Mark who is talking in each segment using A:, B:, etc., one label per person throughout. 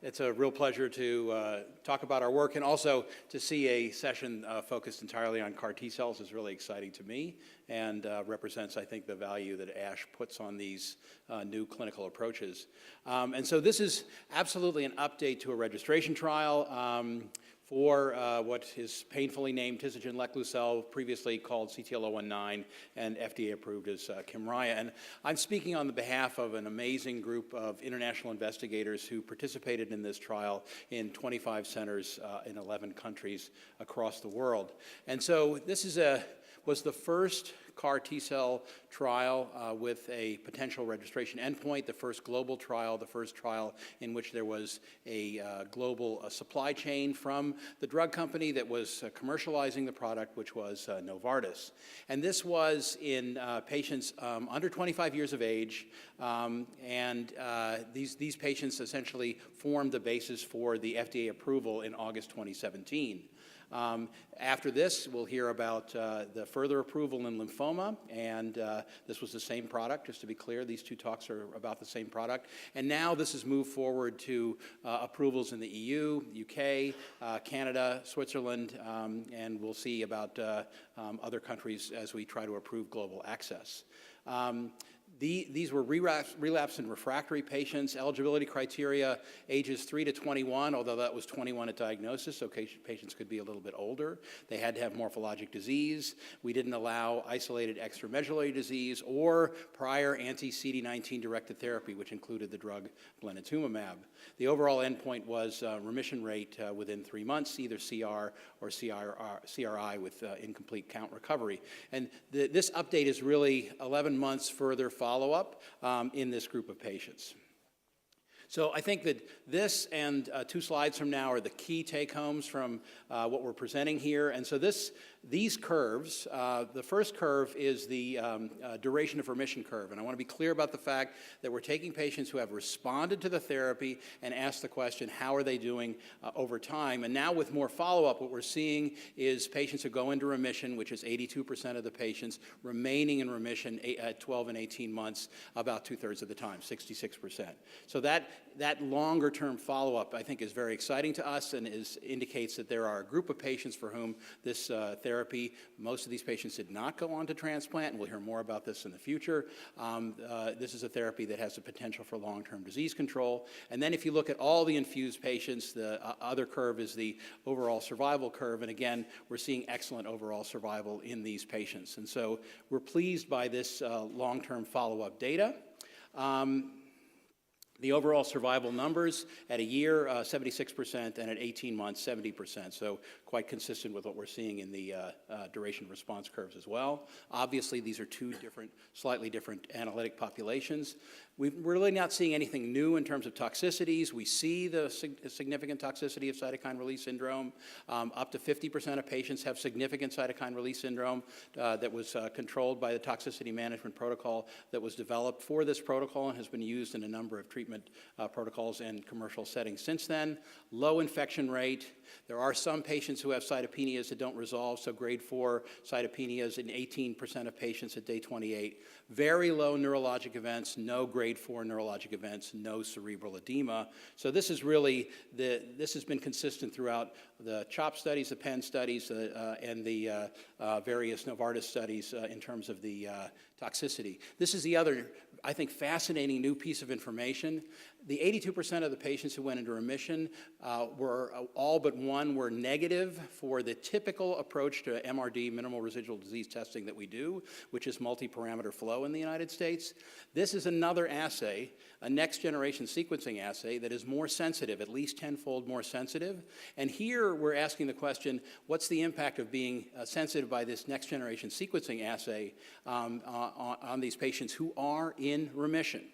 A: It's a real pleasure to talk about our work, and also to see a session focused entirely on CAR T cells is really exciting to me, and represents, I think, the value that ASH puts on these new clinical approaches. And so this is absolutely an update to a registration trial for what is painfully named tisagenlecleucel, previously called CTL-019, and FDA approved as Kymriah. And I'm speaking on the behalf of an amazing group of international investigators who participated in this trial in 25 centers in 11 countries across the world. And so this was the first CAR T-cell trial with a potential registration endpoint, the first global trial, the first trial in which there was a global supply chain from the drug company that was commercializing the product, which was Novartis. And this was in patients under 25 years of age, and these patients essentially formed the basis for the FDA approval in August 2017. After this, we'll hear about the further approval in lymphoma, and this was the same product, just to be clear. These two talks are about the same product. And now this has moved forward to approvals in the EU, UK, Canada, Switzerland, and we'll see about other countries as we try to approve global access. These were relapsed and refractory patients. Eligibility criteria, ages 3 to 21, although that was 21 at diagnosis, so patients could be a little bit older. They had to have morphologic disease. We didn't allow isolated extramedullary disease or prior anti-CD19 directed therapy, which included the drug blinatumomab. The overall endpoint was remission rate within 3 months, either CR or CRI with incomplete count recovery. And this update is really 11 months further follow-up in this group of patients. So I think that this and 2 slides from now are the key take-homes from what we're presenting here. And so these curves, the first curve is the duration of remission curve. And I want to be clear about the fact that we're taking patients who have responded to the therapy and asked the question, how are they doing over time? And now with more follow-up, what we're seeing is patients who go into remission, which is 82% of the patients, remaining in remission at 12 and 18 months, about 2/3 of the time, 66%. So that longer-term follow-up, I think, is very exciting to us and indicates that there are a group of patients for whom this therapy, most of these patients did not go on to transplant, and we'll hear more about this in the future. This is a therapy that has the potential for long-term disease control. And then if you look at all the infused patients, the other curve is the overall survival curve, and again, we're seeing excellent overall survival in these patients. And so we're pleased by this long-term follow-up data. The overall survival numbers at a year, 76%, and at 18 months, 70%. So quite consistent with what we're seeing in the duration response curves as well. Obviously, these are 2 slightly different analytic populations. We're really not seeing anything new in terms of toxicities. We see the significant toxicity of cytokine release syndrome. Up to 50% of patients have significant cytokine release syndrome that was controlled by the toxicity management protocol that was developed for this protocol and has been used in a number of treatment protocols and commercial settings since then. Low infection rate. There are some patients who have cytopenias that don't resolve, so grade 4 cytopenias in 18% of patients at day 28. Very low neurologic events, no grade 4 neurologic events, no cerebral edema. So this is really, this has been consistent throughout the CHOP studies, the PEN studies, and the various Novartis studies in terms of the toxicity. This is the other, I think, fascinating new piece of information. The 82% of the patients who went into remission were all but one were negative for the typical approach to MRD, minimal residual disease testing that we do, which is multi-parameter flow in the United States. This is another assay, a next-generation sequencing assay that is more sensitive, at least 10-fold more sensitive. And here we're asking the question, what's the impact of being sensitive by this next-generation sequencing assay on these patients who are in remission?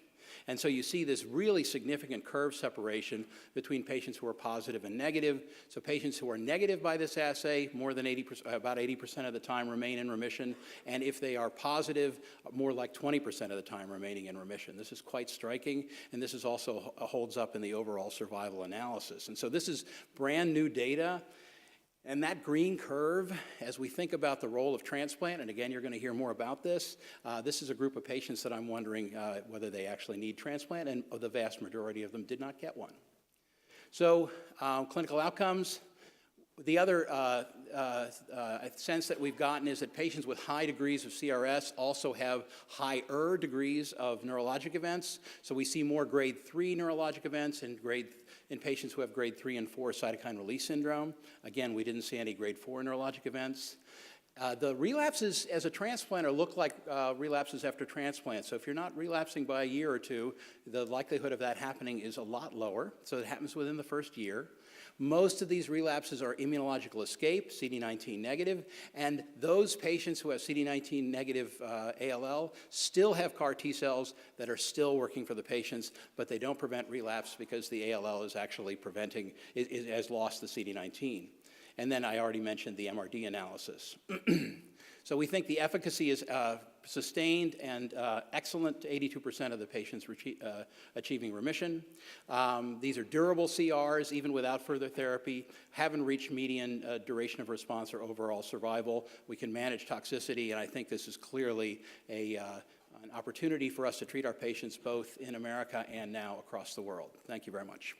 A: And so you see this really significant curve separation between patients who are positive and negative. So patients who are negative by this assay, more than 80%, about 80% of the time remain in remission. And if they are positive, more like 20% of the time remaining in remission. This is quite striking, and this is also holds up in the overall survival analysis. And so this is brand new data. And that green curve, as we think about the role of transplant, and again, you're going to hear more about this, this is a group of patients that I'm wondering whether they actually need transplant, and the vast majority of them did not get one. So clinical outcomes. The other sense that we've gotten is that patients with high degrees of CRS also have higher degrees of neurologic events. So we see more grade 3 neurologic events in patients who have grade 3 and 4 cytokine release syndrome. Again, we didn't see any grade 4 neurologic events. The relapses as a transplanter look like relapses after transplant. So if you're not relapsing by a year or two, the likelihood of that happening is a lot lower. So it happens within the first year. Most of these relapses are immunological escape, CD19 negative, and those patients who have CD19 negative ALL still have CAR T cells that are still working for the patients, but they don't prevent relapse because the ALL is actually preventing, it has lost the CD19. And then I already mentioned the Mrd analysis. So we think the efficacy is sustained and excellent to 82% of the patients achieving remission. These are durable CRs, even without further therapy, haven't reached median duration of response or overall survival. We can manage toxicity, and I think this is clearly an opportunity for us to treat our patients both in America and now across the world. Thank you very much.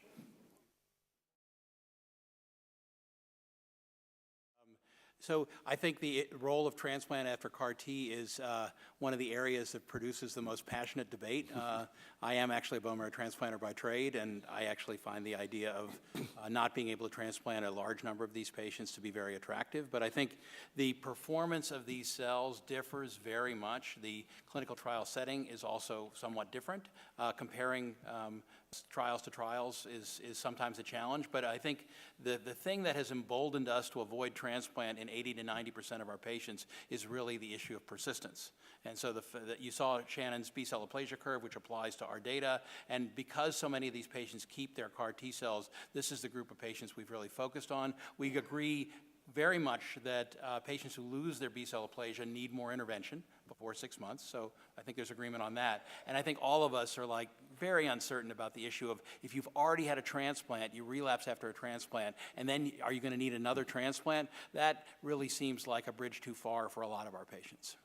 A: So I think the role of transplant after CAR T is one of the areas that produces the most passionate debate. I am actually a bone marrow transplanter by trade, and I actually find the idea of not being able to transplant a large number of these patients to be very attractive. But I think the performance of these cells differs very much. The clinical trial setting is also somewhat different. Comparing trials to trials is sometimes a challenge, but I think the thing that has emboldened us to avoid transplant in 80 to 90% of our patients is really the issue of persistence. And so you saw Shannon's B-cell aplasia curve, which applies to our data, and because so many of these patients keep their CAR T cells, this is the group of patients we've really focused on. We agree very much that patients who lose their B-cell aplasia need more intervention before 6 months, so I think there's agreement on that. And I think all of us are like very uncertain about the issue of if you've already had a transplant, you relapse after a transplant, and then are you going to need another transplant? That really seems like a bridge too far for a lot of our patients.